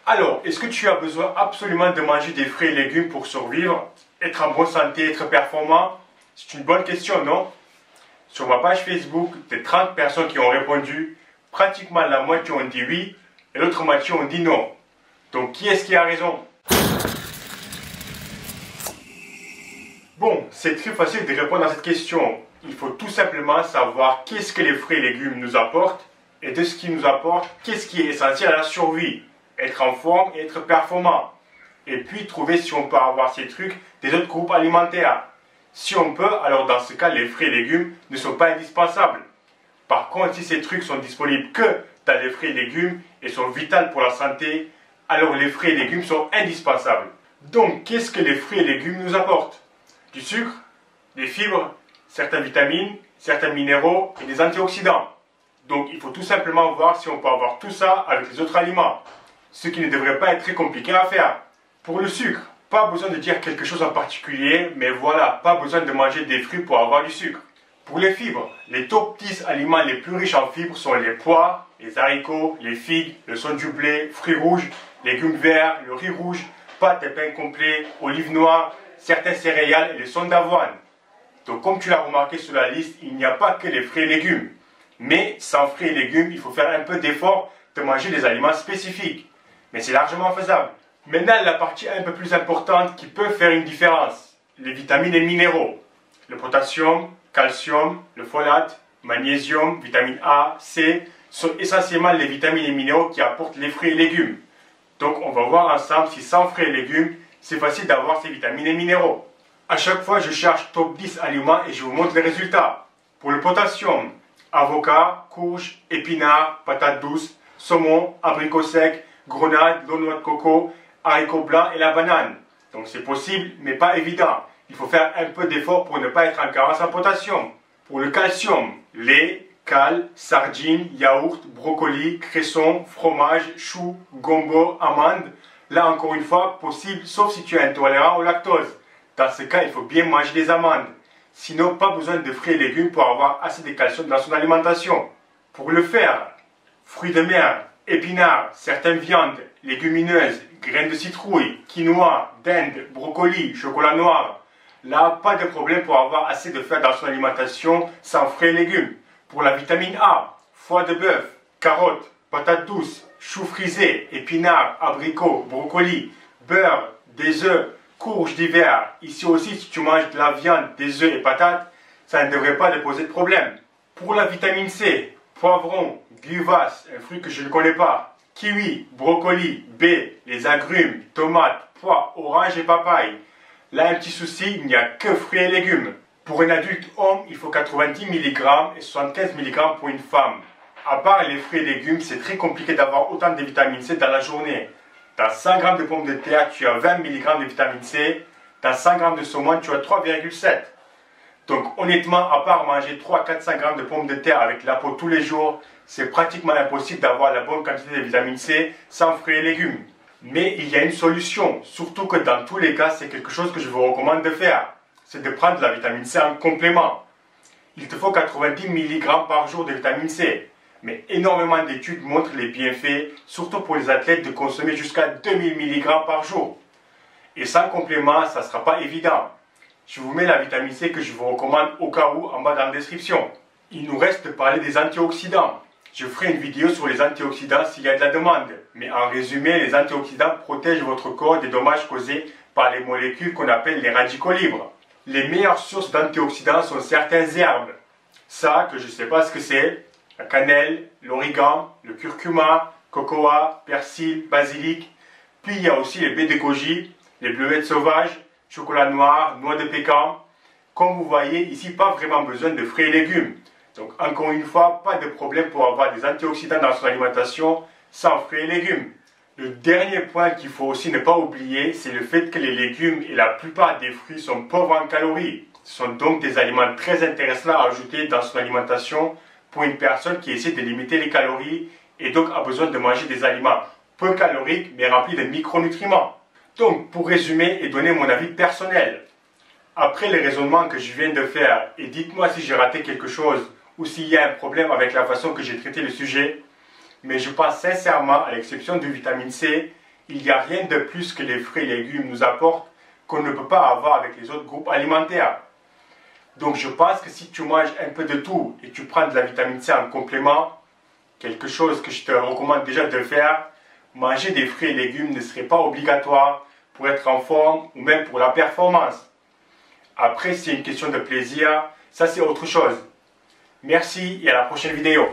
Alors, est-ce que tu as besoin absolument de manger des fruits et légumes pour survivre, être en bonne santé, être performant? C'est une bonne question, non? Sur ma page Facebook, des 30 personnes qui ont répondu, pratiquement la moitié ont dit oui et l'autre moitié ont dit non. Donc, qui est-ce qui a raison? Bon, c'est très facile de répondre à cette question. Il faut tout simplement savoir qu'est-ce que les fruits et légumes nous apportent et de ce qu'ils nous apportent, qu'est-ce qui est essentiel à la survie. Être en forme et être performant. Et puis trouver si on peut avoir ces trucs des autres groupes alimentaires. Si on peut, alors dans ce cas, les fruits et légumes ne sont pas indispensables. Par contre, si ces trucs sont disponibles que dans les fruits et légumes et sont vitaux pour la santé, alors les fruits et légumes sont indispensables. Donc, qu'est-ce que les fruits et légumes nous apportent? Du sucre, des fibres, certaines vitamines, certains minéraux et des antioxydants. Donc, il faut tout simplement voir si on peut avoir tout ça avec les autres aliments. Ce qui ne devrait pas être très compliqué à faire. Pour le sucre, pas besoin de dire quelque chose en particulier, mais voilà, pas besoin de manger des fruits pour avoir du sucre. Pour les fibres, les top 10 aliments les plus riches en fibres sont les pois, les haricots, les figues, le son du blé, fruits rouges, légumes verts, le riz rouge, pâtes et pain complet, olives noires, certains céréales et le son d'avoine. Donc comme tu l'as remarqué sur la liste, il n'y a pas que les fruits et légumes. Mais sans fruits et légumes, il faut faire un peu d'effort de manger des aliments spécifiques. Mais c'est largement faisable. Maintenant, la partie un peu plus importante qui peut faire une différence. Les vitamines et minéraux. Le potassium, calcium, le folate, magnésium, vitamine A, C sont essentiellement les vitamines et minéraux qui apportent les fruits et légumes. Donc on va voir ensemble si sans fruits et légumes, c'est facile d'avoir ces vitamines et minéraux. À chaque fois, je cherche top 10 aliments et je vous montre les résultats. Pour le potassium, avocat, courge, épinards, patates douces, saumon, abricots secs, grenade, noix de coco, haricots blancs et la banane. Donc c'est possible, mais pas évident. Il faut faire un peu d'effort pour ne pas être en carence en potassium. Pour le calcium, lait, cale, sardines, yaourt, brocoli, cresson, fromage, chou, gombo, amandes. Là encore une fois, possible sauf si tu es intolérant au lactose. Dans ce cas, il faut bien manger des amandes. Sinon, pas besoin de fruits et légumes pour avoir assez de calcium dans son alimentation. Pour le fer, fruits de mer, épinards, certaines viandes, légumineuses, graines de citrouille, quinoa, dinde, brocoli, chocolat noir. Là, pas de problème pour avoir assez de fer dans son alimentation sans fruits et légumes. Pour la vitamine A, foie de bœuf, carottes, patates douces, choux frisés, épinards, abricots, brocolis, beurre, des œufs, courges d'hiver. Ici aussi, si tu manges de la viande, des œufs et patates, ça ne devrait pas te poser de problème. Pour la vitamine C, poivron, gluvace, un fruit que je ne connais pas, kiwi, brocoli, baies, les agrumes, tomates, pois, oranges et papaye. Là, un petit souci, il n'y a que fruits et légumes. Pour un adulte homme, il faut 90 mg et 75 mg pour une femme. À part les fruits et légumes, c'est très compliqué d'avoir autant de vitamine C dans la journée. Dans 100 g de pommes de terre, tu as 20 mg de vitamine C. Dans 100 g de saumon, tu as 3,7. Donc honnêtement, à part manger 300-400 g de pommes de terre avec la peau tous les jours, c'est pratiquement impossible d'avoir la bonne quantité de vitamine C sans fruits et légumes. Mais il y a une solution, surtout que dans tous les cas, c'est quelque chose que je vous recommande de faire. C'est de prendre de la vitamine C en complément. Il te faut 90 mg par jour de vitamine C. Mais énormément d'études montrent les bienfaits, surtout pour les athlètes, de consommer jusqu'à 2000 mg par jour. Et sans complément, ça ne sera pas évident. Je vous mets la vitamine C que je vous recommande au cas où en bas dans la description. Il nous reste de parler des antioxydants. Je ferai une vidéo sur les antioxydants s'il y a de la demande. Mais en résumé, les antioxydants protègent votre corps des dommages causés par les molécules qu'on appelle les radicaux libres. Les meilleures sources d'antioxydants sont certaines herbes. Ça, que je ne sais pas ce que c'est, la cannelle, l'origan, le curcuma, cocoa, persil, basilic. Puis il y a aussi les baies de goji, les bleuettes sauvages, chocolat noir, noix de pécan. Comme vous voyez, ici, pas vraiment besoin de fruits et légumes. Donc encore une fois, pas de problème pour avoir des antioxydants dans son alimentation sans fruits et légumes. Le dernier point qu'il faut aussi ne pas oublier, c'est le fait que les légumes et la plupart des fruits sont pauvres en calories. Ce sont donc des aliments très intéressants à ajouter dans son alimentation pour une personne qui essaie de limiter les calories et donc a besoin de manger des aliments peu caloriques mais remplis de micronutriments. Donc pour résumer et donner mon avis personnel, après les raisonnements que je viens de faire, et dites-moi si j'ai raté quelque chose ou s'il y a un problème avec la façon que j'ai traité le sujet, mais je pense sincèrement, à l'exception de vitamine C, Il n'y a rien de plus que les fruits et légumes nous apportent qu'on ne peut pas avoir avec les autres groupes alimentaires. Donc je pense que si tu manges un peu de tout et tu prends de la vitamine C en complément, quelque chose que je te recommande déjà de faire, manger des fruits et légumes ne serait pas obligatoire pour être en forme ou même pour la performance. Après, c'est une question de plaisir, ça c'est autre chose. Merci et à la prochaine vidéo.